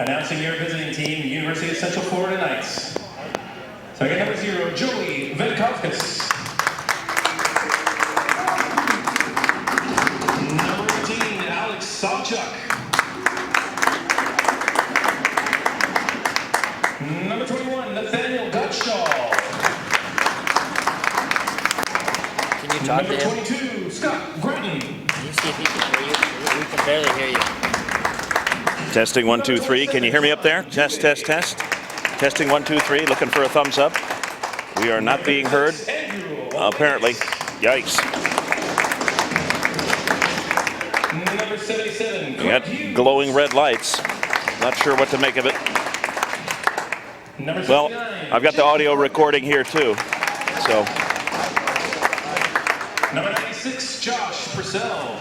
Announcing your visiting team, University of Central Florida Knights. So again, number 0, Joey Venkovskis. Number 18, Alex Sawchuk. Number 21, Nathaniel Gutschall. Can you talk to him? Number 22, Scott Gratton. Can you see if he can hear you? We can barely hear you. Testing 1, 2, 3. Can you hear me up there? Test, test, test. Testing 1, 2, 3. Looking for a thumbs up. We are not being heard. Apparently. Yikes. Number 77. We got glowing red lights. Not sure what to make of it. Well, I've got the audio recording here too. So. Number 96, Josh Purcell.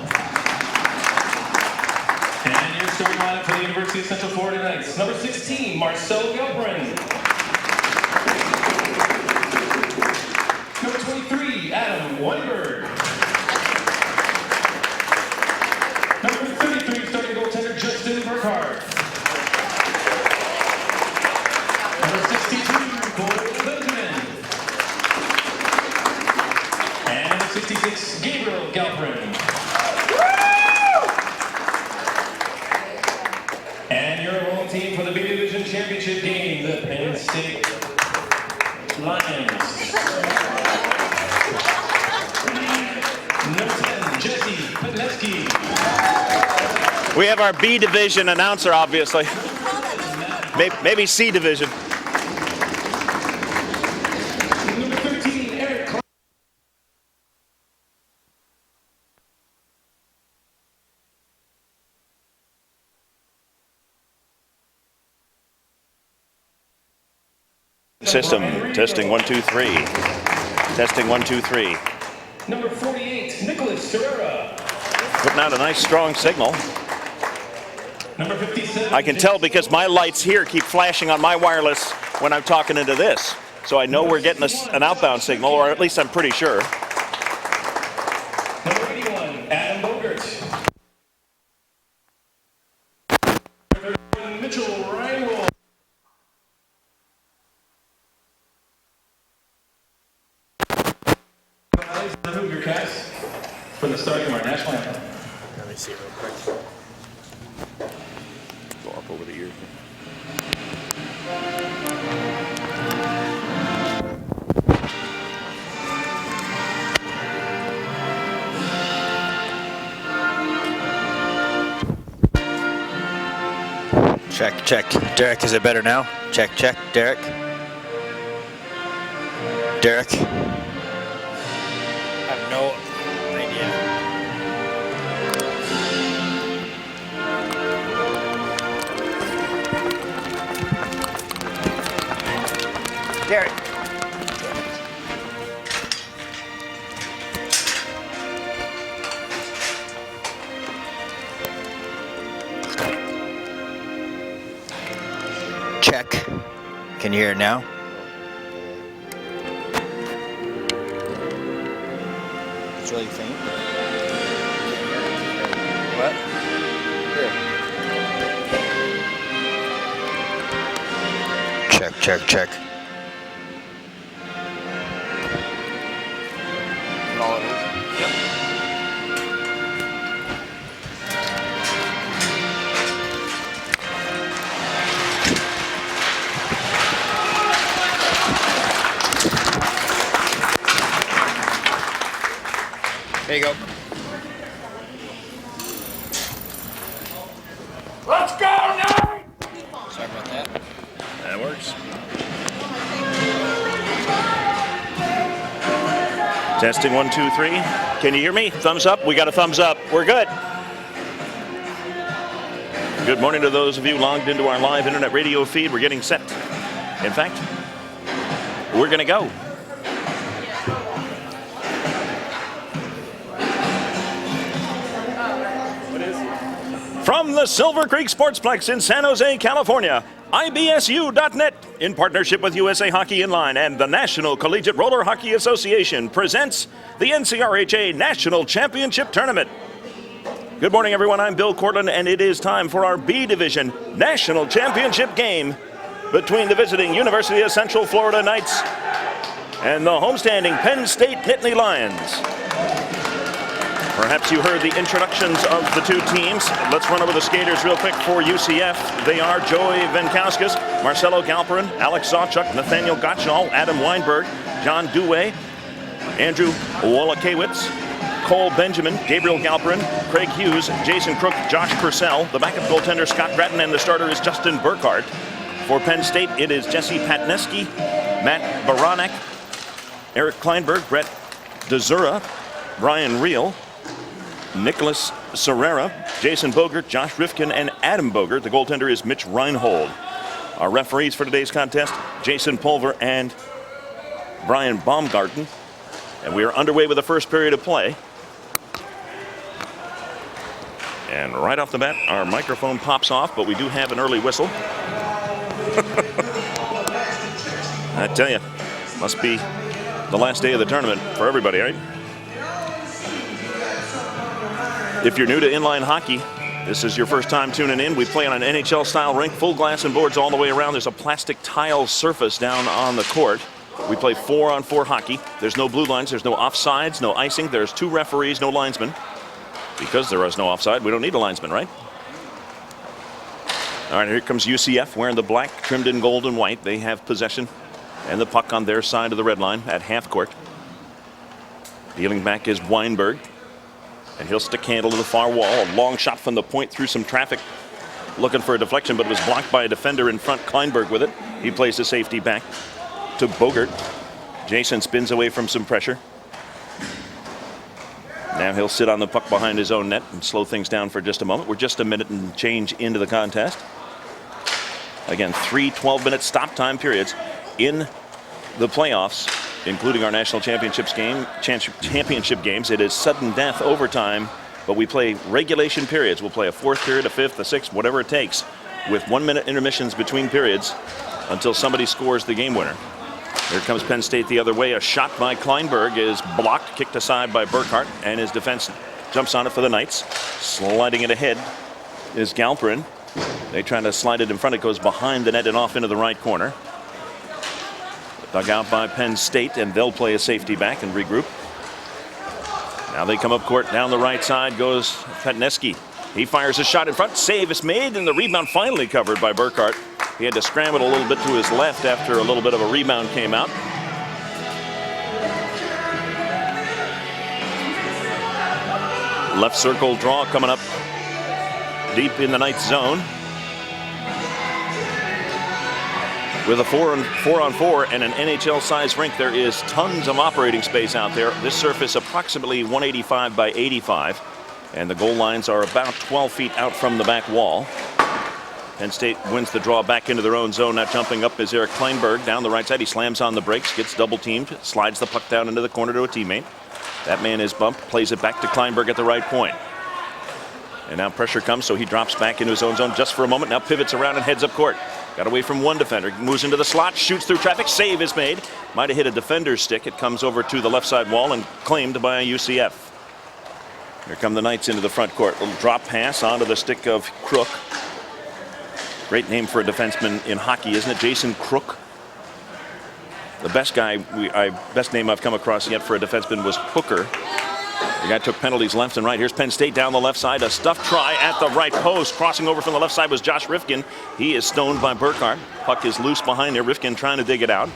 And your starting lineup for the University of Central Florida Knights. Number 16, Marcel Gelbrin. Number 23, Adam Weinberg. Number 33, starting goaltender Justin Burkhardt. Number 62, Cole Benjamin. And number 66, Gabriel Galperin. And your home team for the B Division Championship game, the Penn State Lions. Number 10, Jesse Petneski. We have our B Division announcer, obviously. Maybe C Division. Number 13, Eric Clark. System. Testing 1, 2, 3. Testing 1, 2, 3. Number 48, Nicholas Serrera. Putting out a nice strong signal. Number 57. I can tell because my lights here keep flashing on my wireless when I'm talking into this. So I know we're getting an outbound signal, or at least I'm pretty sure. Number 81, Adam Bogert. Number 31, Mitchell Reinwald. Move your cast for the start of our national anthem. Let me see real quick. Go up over the ears. Check, check. Derek, is it better now? Check, check. Derek? Derek? I have no idea. Derek. Check. Can you hear it now? It's really faint. What? Here. Check, check, check. All it is. Yep. There you go. Let's go, Knight! Sorry about that. That works. Testing 1, 2, 3. Can you hear me? Thumbs up. We got a thumbs up. We're good. Good morning to those of you logged into our live internet radio feed. We're getting set. In fact, we're going to go. From the Silver Creek Sportsplex in San Jose, California, IBSU.net, in partnership with USA Hockey Inline and the National Collegiate Roller Hockey Association, presents the NCRHA National Championship Tournament. Good morning, everyone. I'm Bill Cortland, and it is time for our B Division National Championship game between the visiting University of Central Florida Knights and the homestanding Penn State Nittany Lions. Perhaps you heard the introductions of the two teams. Let's run over the skaters real quick for UCF. They are Joey Venkauskas, Marcelo Galperin, Alex Zawchuk, Nathaniel Gottschall, Adam Weinberg, John Dewey, Andrew Wolakewicz, Cole Benjamin, Gabriel Galperin, Craig Hughes, Jason Crook, Josh Purcell. The backup goaltender, Scott Gratton, and the starter is Justin Burkhart. For Penn State, it is Jesse Patneski, Matt Baranek, Eric Kleinberg, Brett Dezura, Brian Reel, Nicholas Serrera, Jason Bogert, Josh Rifkin, and Adam Bogert. The goaltender is Mitch Reinhold. Our referees for today's contest, Jason Pulver and Brian Baumgarten. And we are underway with the first period of play. And right off the bat, our microphone pops off, but we do have an early whistle. I tell you, must be the last day of the tournament for everybody, right? If you're new to inline hockey, this is your first time tuning in. We play on an NHL-style rink, full glass and boards all the way around. There's a plastic tile surface down on the court. We play 4-on-4 hockey. There's no blue lines, there's no offsides, no icing. There's 2 referees, no linesmen. Because there is no offside, we don't need a linesman, right? All right, here comes UCF wearing the black, trimmed in gold and white. They have possession and the puck on their side of the red line at half court. Dealing back is Weinberg. And he'll stick handle to the far wall. A long shot from the point through some traffic. Looking for a deflection, but it was blocked by a defender in front. Kleinberg with it. He plays the safety back to Bogert. Jason spins away from some pressure. Now he'll sit on the puck behind his own net and slow things down for just a moment. We're just a minute and change into the contest. Again, 3 12-minute stop time periods in the playoffs, including our national championship games. It is sudden death overtime, but we play regulation periods. We'll play a 4th period, a 5th, a 6th, whatever it takes, with 1-minute intermissions between periods until somebody scores the game winner. Here comes Penn State the other way. A shot by Kleinberg is blocked, kicked aside by Burkhart, and his defense jumps on it for the Knights. Sliding it ahead is Galperin. They try to slide it in front. It goes behind the net and off into the right corner. Dug out by Penn State, and they'll play a safety back and regroup. Now they come up court. Down the right side goes Patneski. He fires a shot in front. Save is made, and the rebound finally covered by Burkhart. He had to scramble a little bit to his left after a little bit of a rebound came out. Left circle draw coming up deep in the Knights zone. With a 4-on-4 and an NHL-sized rink, there is tons of operating space out there. This surface approximately 185 by 85, and the goal lines are about 12 feet out from the back wall. Penn State wins the draw back into their own zone. Now jumping up is Eric Kleinberg down the right side. He slams on the brakes, gets double teamed, slides the puck down into the corner to a teammate. That man is bumped, plays it back to Kleinberg at the right point. And now pressure comes, so he drops back into his own zone just for a moment. Now pivots around and heads up court. Got away from one defender, moves into the slot, shoots through traffic, save is made. Might have hit a defender's stick. It comes over to the left side wall and claimed by UCF. Here come the Knights into the front court. Little drop pass onto the stick of Crook. Great name for a defenseman in hockey, isn't it? Jason Crook. The best name I've come across yet for a defenseman was Hooker. The guy took penalties left and right. Here's Penn State down the left side. A stuff try at the right post. Crossing over from the left side was Josh Rifkin. He is stoned by Burkhart. Puck is loose behind there. Rifkin trying to dig it out.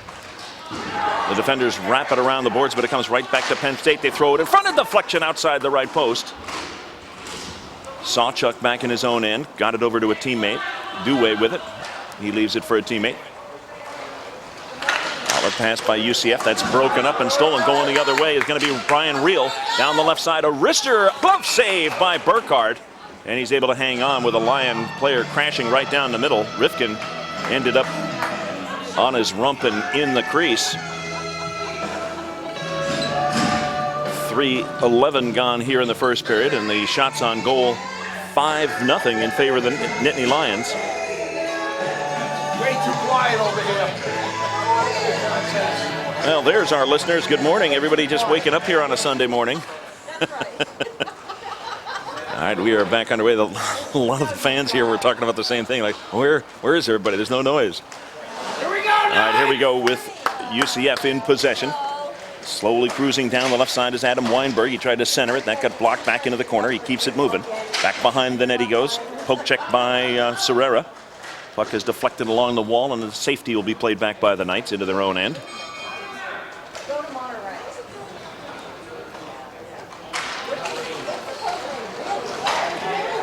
The defenders wrap it around the boards, but it comes right back to Penn State. They throw it in front of deflection outside the right post. Zawchuk back in his own end. Got it over to a teammate. Dewey with it. He leaves it for a teammate. Outlet pass by UCF. That's broken up and stolen. Going the other way is going to be Brian Reel. Down the left side, a wrister glove save by Burkhart. And he's able to hang on with a Lion player crashing right down the middle. Rifkin ended up on his rump and in the crease. 3:11 gone here in the first period, and the shots on goal 5-0 in favor of the Nittany Lions. Way too quiet over here. Well, there's our listeners. Good morning. Everybody just waking up here on a Sunday morning. right, we are back underway. A lot of the fans here were talking about the same thing. Like, where is everybody? There's no noise. Here we go, All right, here we go with UCF in possession. Slowly cruising down the left side is Adam Weinberg. He tried to center it. That got blocked back into the corner. He keeps it moving. Back behind the net he goes. Poke check by PSURH. Puck is deflected along the wall, and the safety will be played back by the Knights into their own end.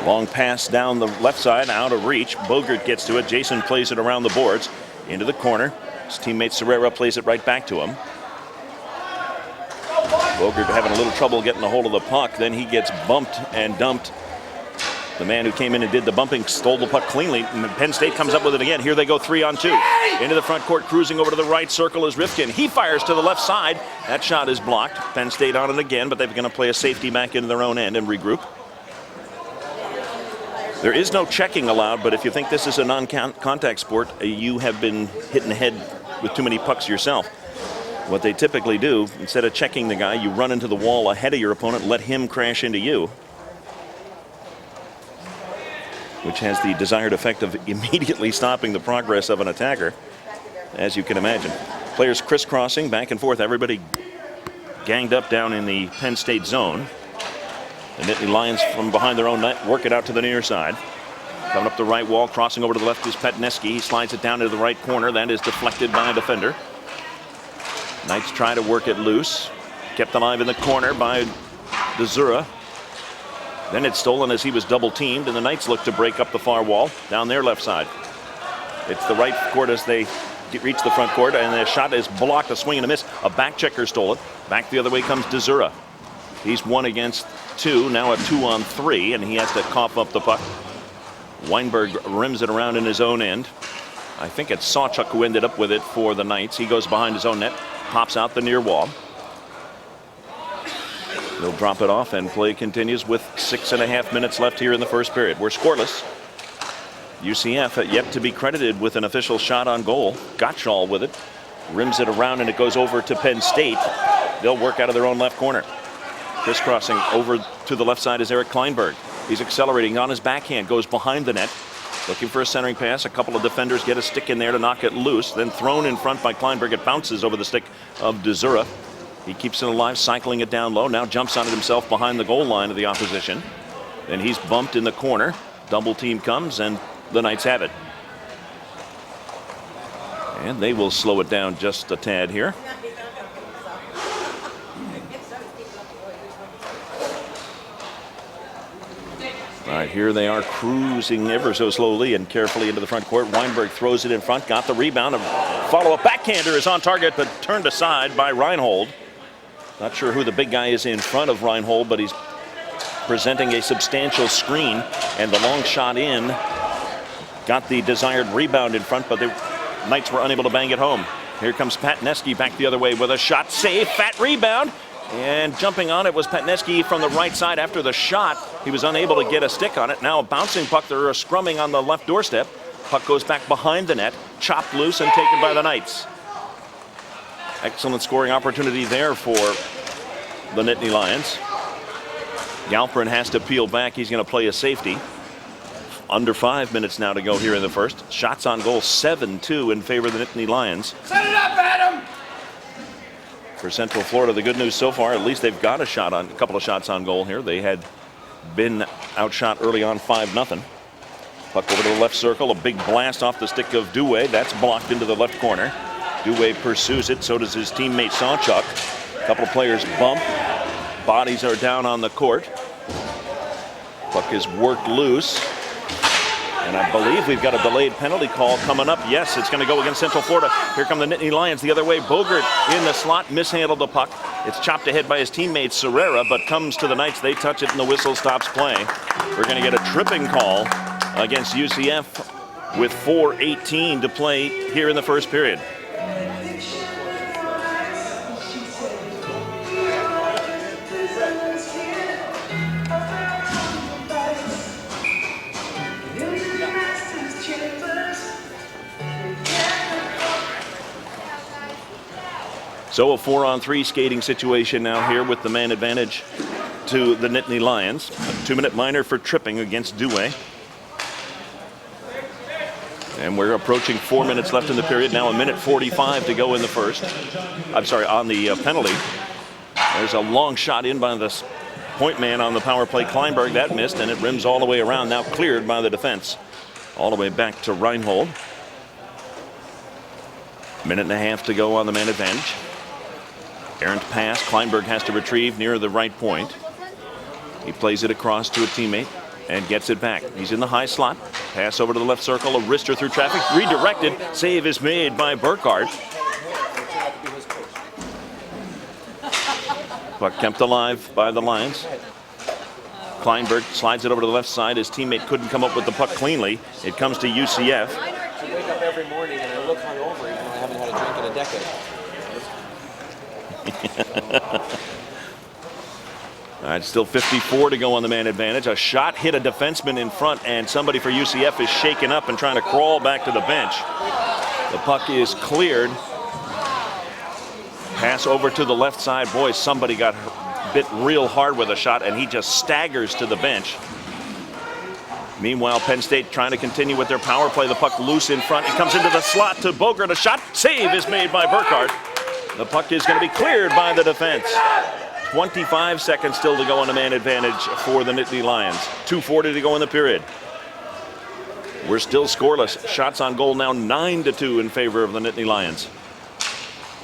Long pass down the left side, out of reach. Bogert gets to it. Jason plays it around the boards into the corner. His teammate PSURH plays it right back to him. Bogert having a little trouble getting a hold of the puck. Then he gets bumped and dumped. The man who came in and did the bumping stole the puck cleanly. And Penn State comes up with it again. Here they go 3-on-2. Into the front court, cruising over to the right circle is Rifkin. He fires to the left side. That shot is blocked. Penn State on it again, but they're going to play a safety back into their own end and regroup. There is no checking allowed, but if you think this is a non-contact sport, you have been hit in the head with too many pucks yourself. What they typically do, instead of checking the guy, you run into the wall ahead of your opponent, let him crash into you, which has the desired effect of immediately stopping the progress of an attacker, as you can imagine. Players crisscrossing back and forth, everybody ganged up down in the Penn State zone. The Nittany Lions from behind their own net work it out to the near side. Coming up the right wall, crossing over to the left is Petneski. He slides it down into the right corner. That is deflected by a defender. Knights try to work it loose. Kept alive in the corner by PSURH. Then it's stolen as he was double teamed, and the Knights look to break up the far wall down their left side. It's the right court as they reach the front court, and the shot is blocked, a swing and a miss. A back checker stole it. Back the other way comes PSURH. He's 1 against 2, now a 2-on-3, and he has to cough up the puck. Weinberg rims it around in his own end. I think it's Sawchuk who ended up with it for the Knights. He goes behind his own net, pops out the near wall. They'll drop it off, and play continues with 6.5 minutes left here in the first period. We're scoreless. UCF yet to be credited with an official shot on goal. Gottschall with it. Rims it around, and it goes over to Penn State. They'll work out of their own left corner. Crisscrossing over to the left side is Eric Kleinberg. He's accelerating on his backhand, goes behind the net, looking for a centering pass. A couple of defenders get a stick in there to knock it loose, then thrown in front by Kleinberg. It bounces over the stick of PSURH. He keeps it alive, cycling it down low. Now jumps on it himself behind the goal line of the opposition. Then he's bumped in the corner. Double team comes, and the Knights have it. And they will slow it down just a tad here. All right, here they are cruising ever so slowly and carefully into the front court. Weinberg throws it in front, got the rebound. A follow-up backhander is on target, but turned aside by Reinhold. Not sure who the big guy is in front of Reinhold, but he's presenting a substantial screen, and the long shot in got the desired rebound in front, but the Knights were unable to bang it home. Here comes Petneski back the other way with a shot save, fat rebound. And jumping on it was Petneski from the right side after the shot. He was unable to get a stick on it. Now a bouncing puck. They're scrumming on the left doorstep. Puck goes back behind the net, chopped loose and taken by the Knights. Excellent scoring opportunity there for the Nittany Lions. Galperin has to peel back. He's going to play a safety. Under 5 minutes now to go here in the first. Shots on goal 7-2 in favor of the Nittany Lions. Set it up, Adam! For Central Florida, the good news so far, at least they've got a couple of shots on goal here. They had been outshot early on 5-0. Puck over to the left circle, a big blast off the stick of Douay. That's blocked into the left corner. Douay pursues it, so does his teammate Sawchuk. A couple of players bump. Bodies are down on the court. Puck is worked loose. And I believe we've got a delayed penalty call coming up. Yes, it's going to go against Central Florida. Here come the Nittany Lions the other way. Bogert in the slot, mishandled the puck. It's chopped ahead by his teammate PSURH, but comes to the Knights. They touch it, and the whistle stops play. We're going to get a tripping call against UCF with 4:18 to play here in the first period. So a 4-on-3 skating situation now here with the man advantage to the Nittany Lions. 2-minute minor for tripping against Douay. And we're approaching 4 minutes left in the period. Now 1:45 to go in the first. I'm sorry, on the penalty. There's a long shot in by the point man on the power play, Kleinberg. That missed, and it rims all the way around. Now cleared by the defense. All the way back to Reinhold. Minute and a half to go on the man advantage. Errant pass. Kleinberg has to retrieve near the right point. He plays it across to a teammate and gets it back. He's in the high slot. Pass over to the left circle. A wrister through traffic. Redirected. Save is made by Burkhardt. Puck kept alive by the Lions. Kleinberg slides it over to the left side. His teammate couldn't come up with the puck cleanly. It comes to UCF. I wake up every morning and I look hungover even though I haven't had a drink in a decade. All right, still 54 to go on the man advantage. A shot hit a defenseman in front, and somebody for UCF is shaken up and trying to crawl back to the bench. The puck is cleared. Pass over to the left side. Boy, somebody got bit real hard with a shot, and he just staggers to the bench. Meanwhile, Penn State trying to continue with their power play. The puck loose in front. It comes into the slot to Bogert. A shot. Save is made by Burkhardt. The puck is going to be cleared by the defense. 25 seconds still to go on the man advantage for the Nittany Lions. 2:40 to go in the period. We're still scoreless. Shots on goal now 9-2 in favor of the Nittany Lions.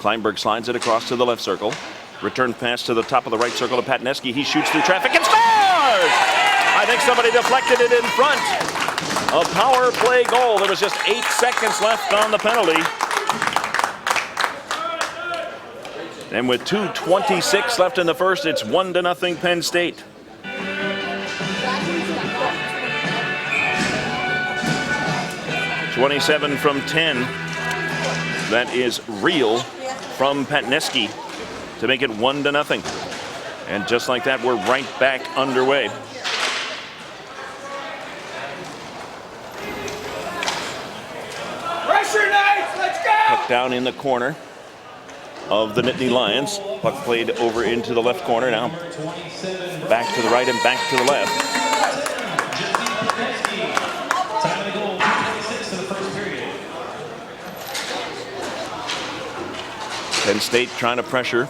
Kleinberg slides it across to the left circle. Return pass to the top of the right circle to Patneski. He shoots through traffic and scores! I think somebody deflected it in front. A power play goal. There was just 8 seconds left on the penalty. And with 2:26 left in the first, it's 1-0 Penn State. .27 from 10. That is real from Patneski to make it 1-0. And just like that, we're right back underway. Pressure Knights, let's go! Puck down in the corner of the Nittany Lions. Puck played over into the left corner now. Back to the right and back to the left. Time of the goal, 2:26 in the first period. Penn State trying to pressure,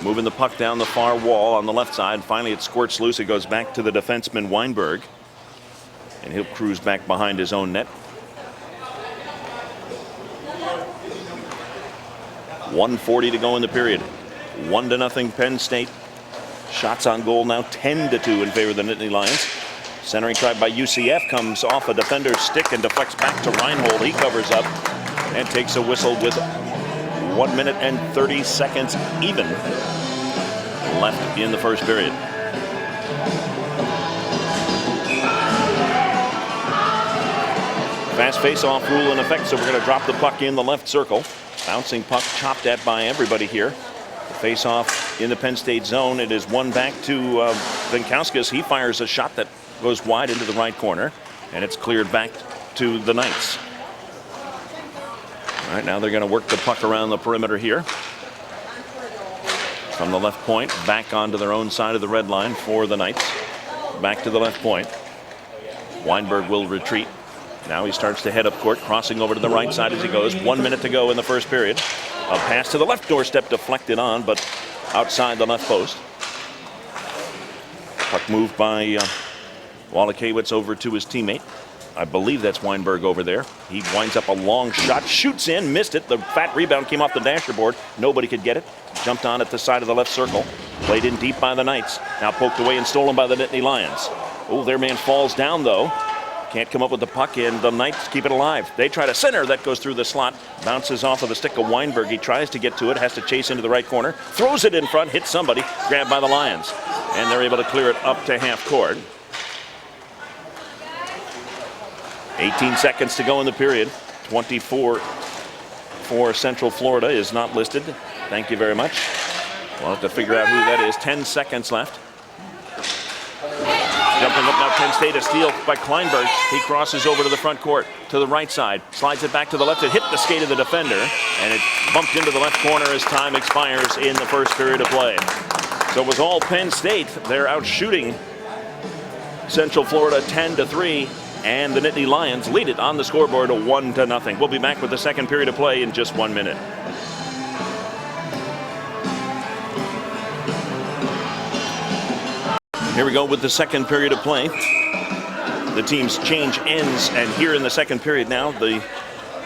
moving the puck down the far wall on the left side. Finally, it squirts loose. It goes back to the defenseman Weinberg, and he'll cruise back behind his own net. 1:40 to go in the period. 1-0 Penn State. Shots on goal now 10-2 in favor of the Nittany Lions. Centering try by UCF comes off a defender's stick and deflects back to Reinhold. He covers up and takes a whistle with 1 minute and 30 seconds even left in the first period. Fast face-off rule in effect, so we're going to drop the puck in the left circle. Bouncing puck chopped at by everybody here. The face-off in the Penn State zone. It is one back to Venkauskas. He fires a shot that goes wide into the right corner, and it's cleared back to the Knights. All right, now they're going to work the puck around the perimeter here. From the left point, back onto their own side of the red line for the Knights. Back to the left point. Weinberg will retreat. Now he starts to head up court, crossing over to the right side as he goes. 1 minute to go in the first period. A pass to the left doorstep, deflected on, but outside the left post. Puck moved by Walikewicz over to his teammate. I believe that's Weinberg over there. He winds up a long shot, shoots in, missed it. The fat rebound came off the dasherboard. Nobody could get it. Jumped on at the side of the left circle. Played in deep by the Knights. Now poked away and stolen by the Nittany Lions. Oh, their man falls down though. Can't come up with the puck, and the Knights keep it alive. They try to center. That goes through the slot. Bounces off of the stick of Weinberg. He tries to get to it. Has to chase into the right corner. Throws it in front. Hits somebody. Grabbed by the Lions. And they're able to clear it up to half court. 18 seconds to go in the period. 24 for Central Florida is not listed. Thank you very much. We'll have to figure out who that is. 10 seconds left. Jumping up now, Penn State, a steal by Kleinberg. He crosses over to the front court, to the right side, slides it back to the left. It hit the skate of the defender, and it bumped into the left corner as time expires in the first period of play. So it was all Penn State. They're out shooting Central Florida 10-3, and the Nittany Lions lead it on the scoreboard 1-0. We'll be back with the second period of play in just 1 minute. Here we go with the second period of play. The teams change ends, and here in the second period now, the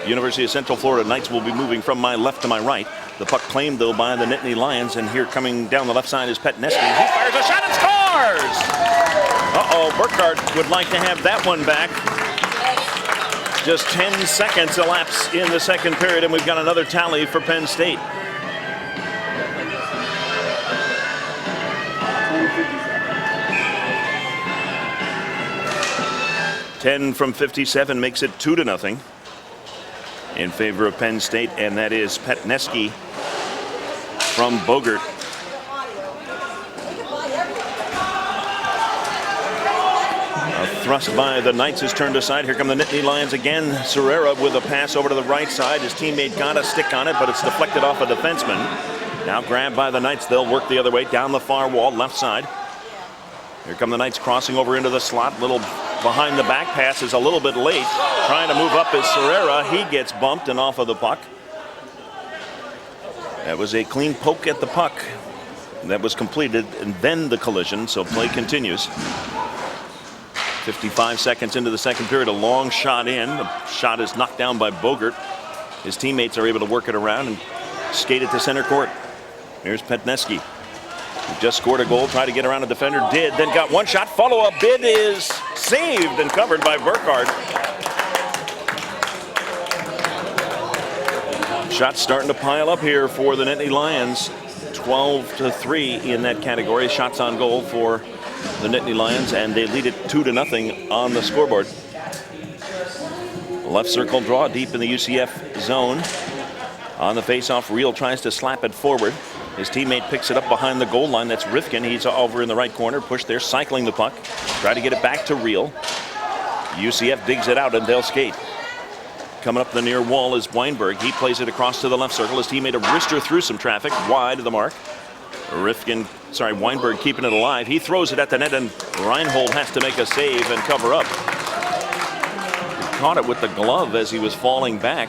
University of Central Florida Knights will be moving from my left to my right. The puck claimed, though, by the Nittany Lions, and here coming down the left side is Petneski. He fires a shot and scores! Uh-oh, Burkhardt would like to have that one back. Just 10 seconds elapse in the second period, and we've got another tally for Penn State. "10 from 57 makes it 2-0 in favor of Penn State, and that is Petneski from Bogert. A thrust by the Knights is turned aside. Here come the Nittany Lions again. Serrera with a pass over to the right side. His teammate got a stick on it, but it's deflected off a defenseman. Now grabbed by the Knights. They'll work the other way down the far wall, left side. Here come the Knights crossing over into the slot. Little behind the back pass is a little bit late. Trying to move up is Serrera. He gets bumped and off of the puck. That was a clean poke at the puck. That was completed, and then the collision, so play continues. 55 seconds into the second period, a long shot in. The shot is knocked down by Bogert. His teammates are able to work it around and skate it to center court. Here's Petneski, who just scored a goal, tried to get around a defender, did, then got one shot. Follow-up bid is saved and covered by Burkhardt. Shots starting to pile up here for the Nittany Lions. 12-3 in that category. Shots on goal for the Nittany Lions, and they lead it 2-0 on the scoreboard. Left circle draw deep in the UCF zone. On the face-off, Reel tries to slap it forward. His teammate picks it up behind the goal line. That's Rifkin. He's over in the right corner. Push there, cycling the puck. Try to get it back to Reel. UCF digs it out, and they'll skate. Coming up the near wall is Weinberg. He plays it across to the left circle. His teammate a wrister through some traffic, wide of the mark. Weinberg keeping it alive. He throws it at the net, and Reinhold has to make a save and cover up. He caught it with the glove as he was falling back.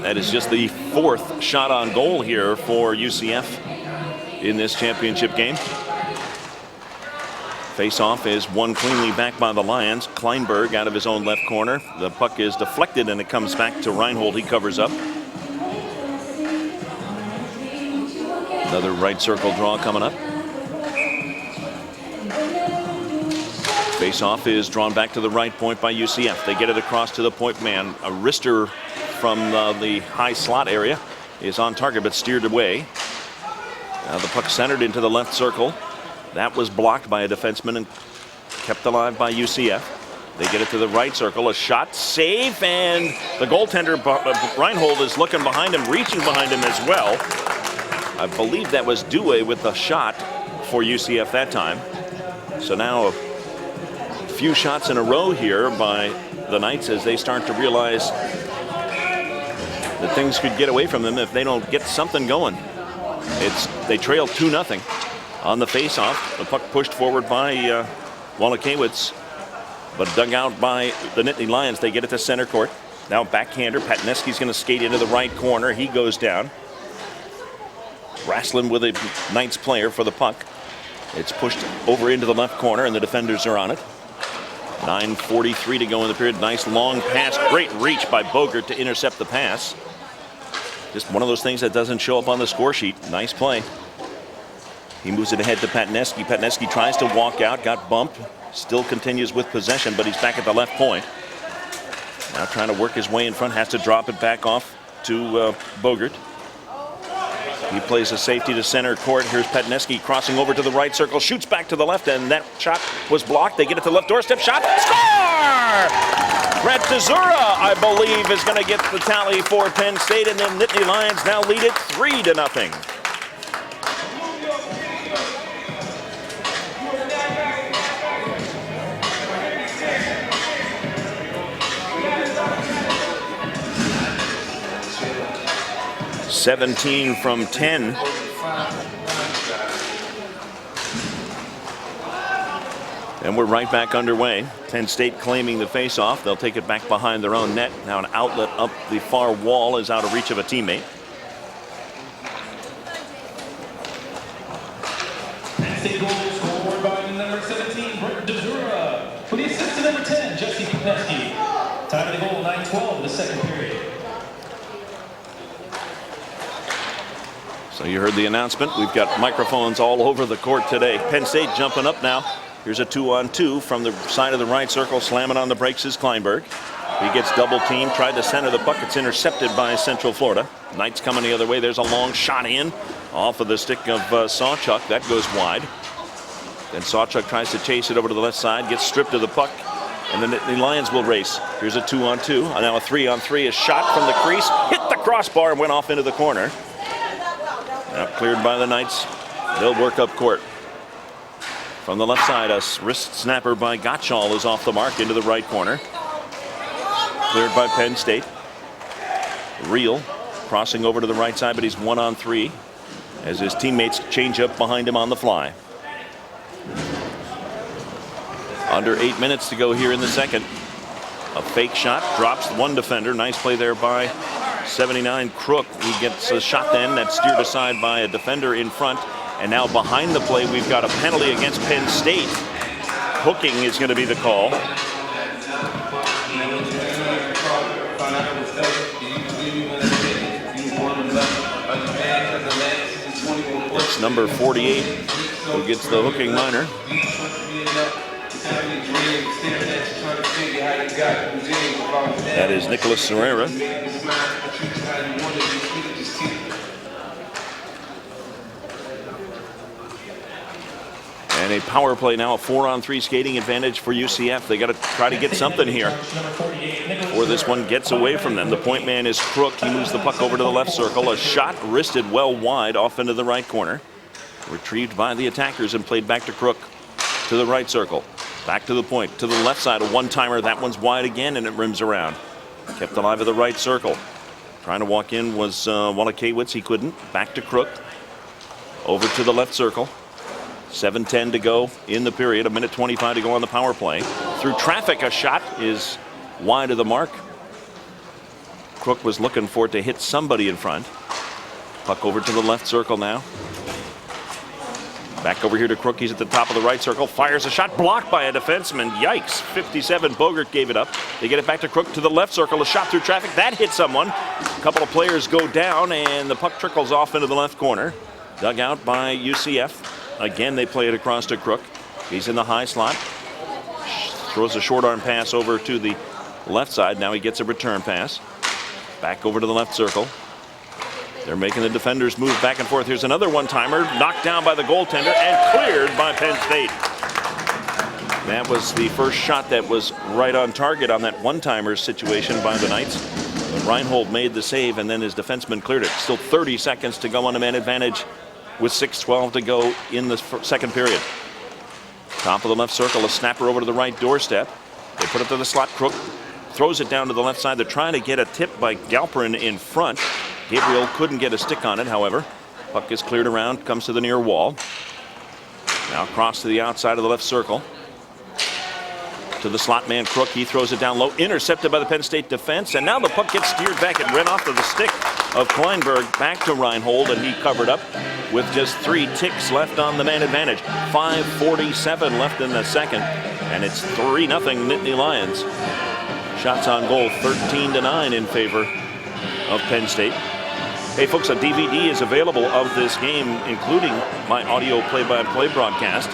That is just the fourth shot on goal here for UCF in this championship game. Face-off is won cleanly back by the Lions. Kleinberg out of his own left corner. The puck is deflected, and it comes back to Reinhold. He covers up. Another right circle draw coming up. Face-off is drawn back to the right point by UCF. They get it across to the point man. A wrister from the high slot area is on target, but steered away. Now the puck centered into the left circle. That was blocked by a defenseman and kept alive by UCF. They get it to the right circle. A shot, save, and the goaltender, Reinhold, is looking behind him, reaching behind him as well. I believe that was Dewey with the shot for UCF that time. So now a few shots in a row here by the Knights as they start to realize that things could get away from them if they don't get something going. They trail 2-0 on the face-off. The puck pushed forward by Walikewicz, but dug out by the Nittany Lions. They get it to center court. Now backhander. Petneski's going to skate into the right corner. He goes down. Wrestling with a Knights player for the puck. It's pushed over into the left corner, and the defenders are on it. 9:43 to go in the period. Nice long pass. Great reach by Bogert to intercept the pass. Just one of those things that doesn't show up on the score sheet. Nice play. He moves it ahead to Petneski. Petneski tries to walk out, got bumped. Still continues with possession, but he's back at the left point. Now trying to work his way in front. Has to drop it back off to Bogert. He plays a safety to center court. Here's Petneski crossing over to the right circle. Shoots back to the left, and that shot was blocked. They get it to the left doorstep. Shot. Score! Brett Tezura, I believe, is going to get the tally for Penn State, and then Nittany Lions now lead it 3-0. (17 from 10). And we're right back underway. Penn State claiming the faceoff. They'll take it back behind their own net. Now an outlet up the far wall is out of reach of a teammate. Penn State goal scored by number 17, Brett DeZura. For the assist to number 10, Jesse Kopneski. Time of the goal, 9:12 in the second period. So you heard the announcement. We've got microphones all over the court today. Penn State jumping up now. Here's a 2-on-2 from the side of the right circle. Slamming on the brakes is Kleinberg. He gets double teamed, tried to center the puck. It's intercepted by Central Florida. Knights coming the other way. There's a long shot in off of the stick of Sawchuk. That goes wide. Then Sawchuk tries to chase it over to the left side, gets stripped of the puck, and then the Lions will race. Here's a 2-on-2. Now a 3-on-3. A shot from the crease, hit the crossbar and went off into the corner. Now cleared by the Knights. They'll work up court. From the left side, a wrist snapper by Gottschall is off the mark into the right corner. Cleared by Penn State. Reel crossing over to the right side, but he's 1-on-3 as his teammates change up behind him on the fly. Under 8 minutes to go here in the second. A fake shot drops one defender. Nice play there by 79 Crook. He gets a shot then that's steered aside by a defender in front. And now behind the play, we've got a penalty against Penn State. Hooking is going to be the call. It's number 48 who gets the hooking minor. That is Nicholas Serrera. And a power play now, a 4-on-3 skating advantage for UCF. They got to try to get something here before this one gets away from them. The point man is Crook. He moves the puck over to the left circle. A shot wristed well wide off into the right corner. Retrieved by the attackers and played back to Crook to the right circle. Back to the point, to the left side, a one-timer. That one's wide again, and it rims around. Kept alive at the right circle. Trying to walk in was Walikewicz. He couldn't. Back to Crook. Over to the left circle. 7:10 to go in the period. 1:25 to go on the power play. Through traffic, a shot is wide of the mark. Crook was looking for it to hit somebody in front. Puck over to the left circle now. Back over here to Crook. He's at the top of the right circle. Fires a shot blocked by a defenseman. Yikes. 57. Bogert gave it up. They get it back to Crook to the left circle. A shot through traffic. That hit someone. A couple of players go down and the puck trickles off into the left corner. Dug out by UCF. Again, they play it across to Crook. He's in the high slot. Throws a short arm pass over to the left side. Now he gets a return pass. Back over to the left circle. They're making the defenders move back and forth. Here's another one-timer. Knocked down by the goaltender and cleared by Penn State. That was the first shot that was right on target on that one-timer situation by the Knights. But Reinhold made the save and then his defenseman cleared it. Still 30 seconds to go on a man advantage with 6:12 to go in the second period. Top of the left circle, a snapper over to the right doorstep. They put it to the slot. Crook throws it down to the left side. They're trying to get a tip by Galperin in front. Gabriel couldn't get a stick on it, however. Puck is cleared around, comes to the near wall. Now across to the outside of the left circle. To the slot man, Crook. He throws it down low, intercepted by the Penn State defense, and now the puck gets steered back and ran off to the stick of Kleinberg. Back to Reinhold, and he covered up with just 3 ticks left on the man advantage. 5:47 left in the second, and it's 3-0 Nittany Lions. Shots on goal, 13-9 in favor of Penn State. Hey folks, a DVD is available of this game, including my audio play-by-play broadcast.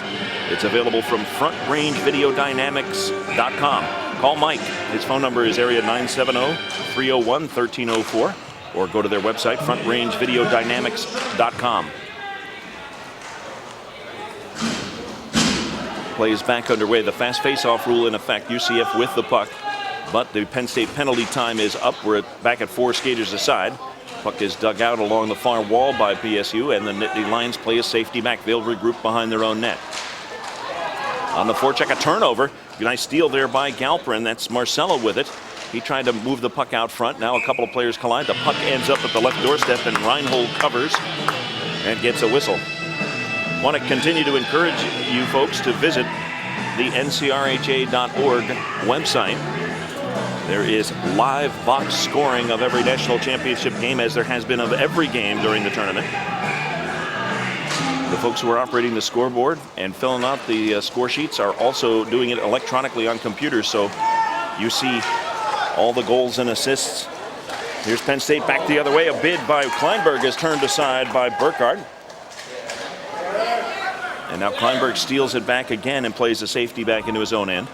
It's available from FrontRangeVideoDynamics.com. Call Mike. His phone number is area 970-301-1304, or go to their website, FrontRangeVideoDynamics.com. Play is back underway. The fast face-off rule in effect. UCF with the puck, but the Penn State penalty time is up. We're back at 4 skaters aside. Puck is dug out along the far wall by PSU, and the Nittany Lions play a safety back. They'll regroup behind their own net. On the forecheck, a turnover. Nice steal there by Galperin. That's Marcelo with it. He tried to move the puck out front. Now a couple of players collide. The puck ends up at the left doorstep, and Reinhold covers and gets a whistle. Want to continue to encourage you folks to visit the ncrha.org website. There is live box scoring of every national championship game, as there has been of every game during the tournament. The folks who are operating the scoreboard and filling out the score sheets are also doing it electronically on computers, so you see all the goals and assists. Here's Penn State back the other way. A bid by Kleinberg is turned aside by Burkhardt. And now Kleinberg steals it back again and plays the safety back into his own end.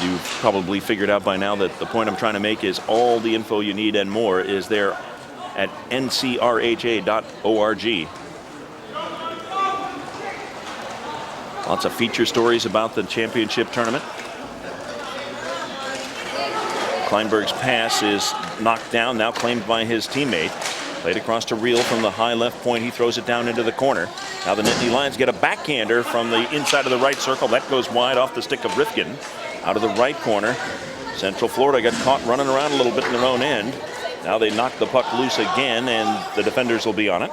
You've probably figured out by now that the point I'm trying to make is all the info you need and more is there at ncrha.org. Lots of feature stories about the championship tournament. Kleinberg's pass is knocked down, now claimed by his teammate. Played across to Reel from the high left point. He throws it down into the corner. Now the Nittany Lions get a backhander from the inside of the right circle. That goes wide off the stick of Rifkin. Out of the right corner. Central Florida got caught running around a little bit in their own end. Now they knock the puck loose again, and the defenders will be on it.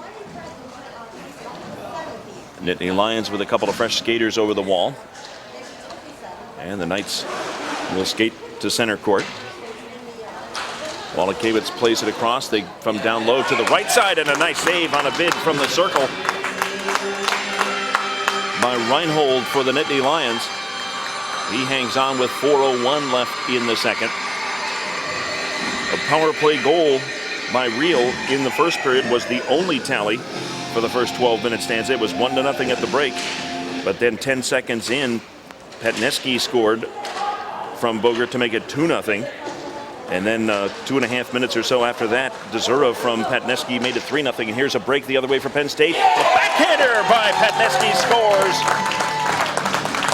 Nittany Lions with a couple of fresh skaters over the wall. And the Knights will skate to center court. Wallachewicz plays it across. They from down low to the right side, and a nice save on a bid from the circle by Reinhold for the Nittany Lions. He hangs on with 4:01 left in the second. A power play goal by Reel in the first period was the only tally for the first 12 minute stanza. It was 1-0 at the break, but then 10 seconds in, Patneski scored from Bogert to make it 2-0. And then 2.5 minutes or so after that, Dzura from Patneski made it 3-0. And here's a break the other way for Penn State. A backhander by Patneski scores.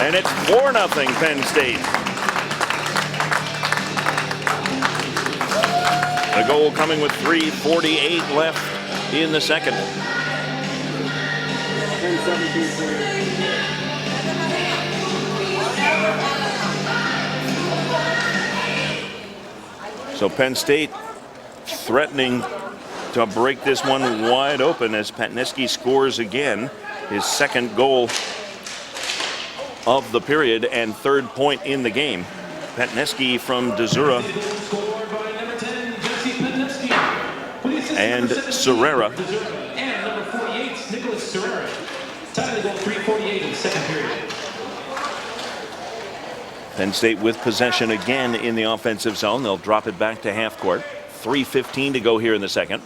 And it's 4-0 Penn State. The goal coming with 3:48 left in the second. So Penn State threatening to break this one wide open as Patneski scores again, his second goal of the period and third point in the game. Patneski from Dzura and Serrera. And number 48, Nicholas Serrera. Time to go 3:48 in the second period. Penn State with possession again in the offensive zone. They'll drop it back to half court. 3:15 to go here in the second.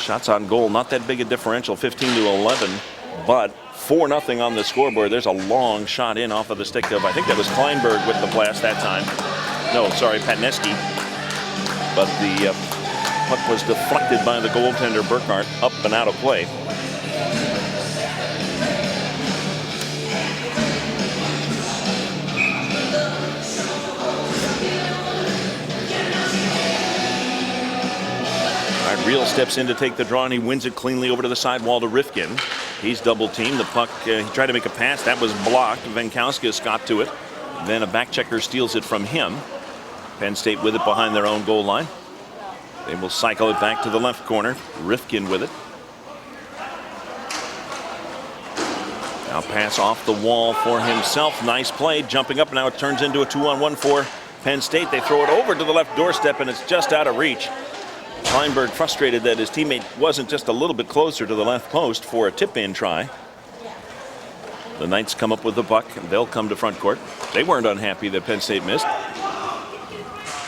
Shots on goal, not that big a differential, 15-11, but 4-0 on the scoreboard. There's a long shot in off of the stick of, I think that was Kleinberg with the blast that time. No, sorry, Patneski. But the puck was deflected by the goaltender Burkhardt, up and out of play. Reel steps in to take the draw, and he wins it cleanly over to the sidewall to Rifkin. He's double teamed. The puck, he tried to make a pass. That was blocked. Venkauskas got to it. Then a back checker steals it from him. Penn State with it behind their own goal line. They will cycle it back to the left corner. Rifkin with it. Now pass off the wall for himself. Nice play. Jumping up. Now it turns into a 2-on-1 for Penn State. They throw it over to the left doorstep, and it's just out of reach. Kleinberg frustrated that his teammate wasn't just a little bit closer to the left post for a tip-in try. The Knights come up with the puck. They'll come to front court. They weren't unhappy that Penn State missed.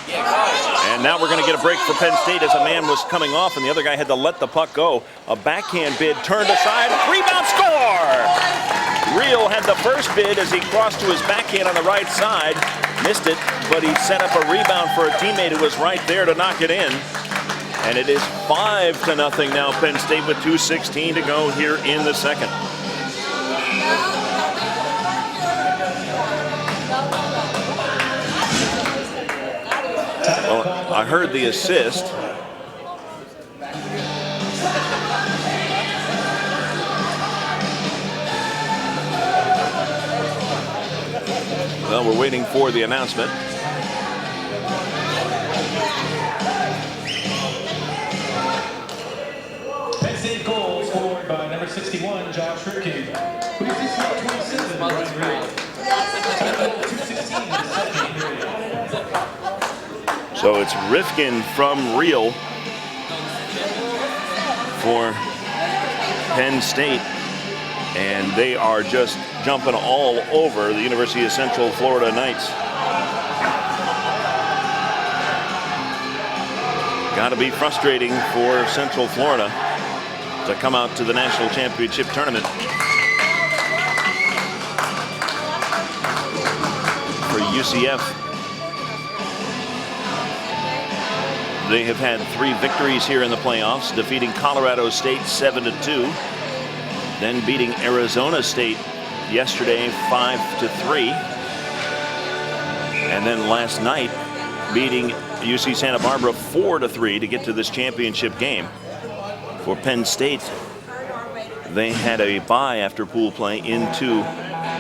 And now we're going to get a break for Penn State as a man was coming off and the other guy had to let the puck go. A backhand bid turned aside. Rebound, score! Reel had the first bid as he crossed to his backhand on the right side. Missed it, but he set up a rebound for a teammate who was right there to knock it in. And it is 5-0 now, Penn State with 2:16 to go here in the second. Well, I heard the assist. Well, we're waiting for the announcement. Penn State goal scored Josh Ripken. Police assistant number 27, Brian Real. Time of the goal, 2:16 in the second period. So it's Rifkin from Real for Penn State. And they are just jumping all over the University of Central Florida Knights. Got to be frustrating for Central Florida to come out to the national championship tournament. For UCF, they have had 3 victories here in the playoffs, defeating Colorado State 7-2, then beating Arizona State yesterday 5-3, and then last night beating UC Santa Barbara 4-3 to get to this championship game. For Penn State, they had a bye after pool play into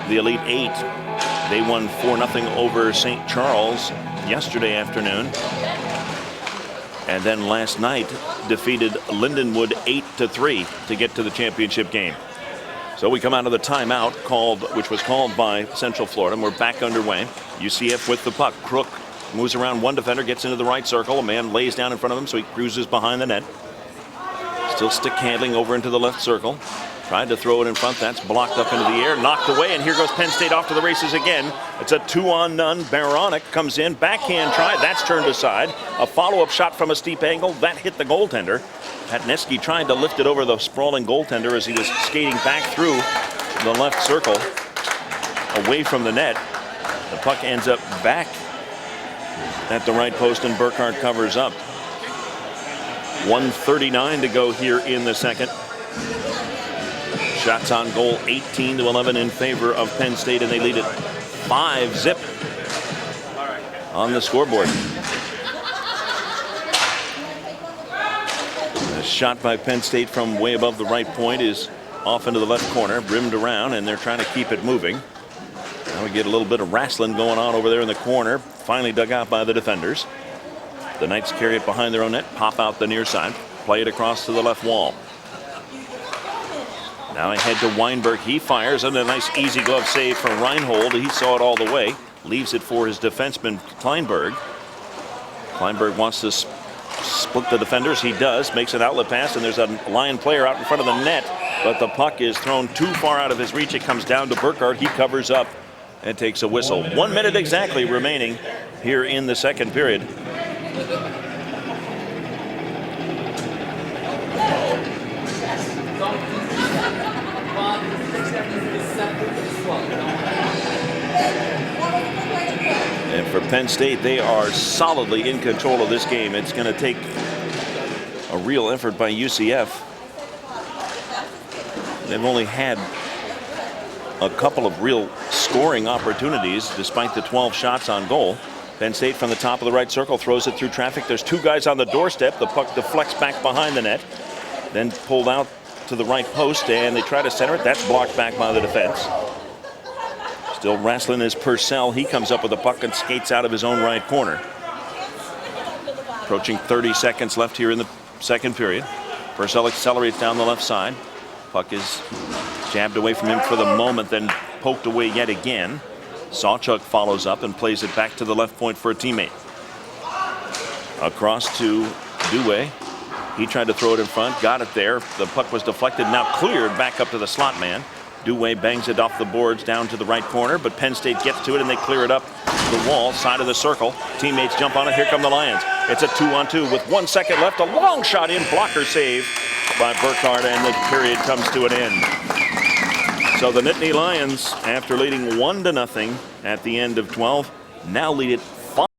the Elite 8. They won 4-0 over St. Charles yesterday afternoon. And then last night defeated Lindenwood 8-3 to get to the championship game. So we come out of the timeout which was called by Central Florida, and we're back underway. UCF with the puck. Crook moves around one defender, gets into the right circle. A man lays down in front of him, so he cruises behind the net. Still stick handling over into the left circle. Tried to throw it in front. That's blocked up into the air, knocked away, and here goes Penn State off to the races again. It's a 2-on-none. Baronic comes in, backhand try. That's turned aside. A follow-up shot from a steep angle. That hit the goaltender. Patneski tried to lift it over the sprawling goaltender as he was skating back through the left circle, away from the net. The puck ends up back at the right post, and Burkhardt covers up. 1:39 to go here in the second. Shots on goal 18-11 in favor of Penn State, and they lead it 5-0 on the scoreboard. A shot by Penn State from way above the right point is off into the left corner, rimmed around, and they're trying to keep it moving. Now we get a little bit of wrestling going on over there in the corner, finally dug out by the defenders. The Knights carry it behind their own net, pop out the near side, play it across to the left wall. Now ahead to Weinberg. He fires, and a nice easy glove save from Reinhold. He saw it all the way. Leaves it for his defenseman, Kleinberg. Kleinberg wants to split the defenders. He does. Makes an outlet pass, and there's a Lion player out in front of the net. But the puck is thrown too far out of his reach. It comes down to Burkhardt. He covers up and takes a whistle. 1 minute exactly remaining here in the second period. And for Penn State, they are solidly in control of this game. It's going to take a real effort by UCF. They've only had a couple of real scoring opportunities despite the 12 shots on goal. Penn State from the top of the right circle throws it through traffic. There's 2 guys on the doorstep. The puck deflects back behind the net, then pulled out to the right post, and they try to center it. That's blocked back by the defense. Still wrestling is Purcell. He comes up with the puck and skates out of his own right corner. Approaching 30 seconds left here in the second period. Purcell accelerates down the left side. Puck is jabbed away from him for the moment, then poked away yet again. Sawchuk follows up and plays it back to the left point for a teammate. Across to Dewey. He tried to throw it in front, got it there. The puck was deflected, now cleared back up to the slot man. Dewey bangs it off the boards down to the right corner, but Penn State gets to it and they clear it up the wall, side of the circle. Teammates jump on it. Here come the Lions. It's a 2-on-2 with 1 second left. A long shot in, blocker save by Burkhardt, and the period comes to an end. So the Nittany Lions, after leading 1-0 at the end of 12, now lead it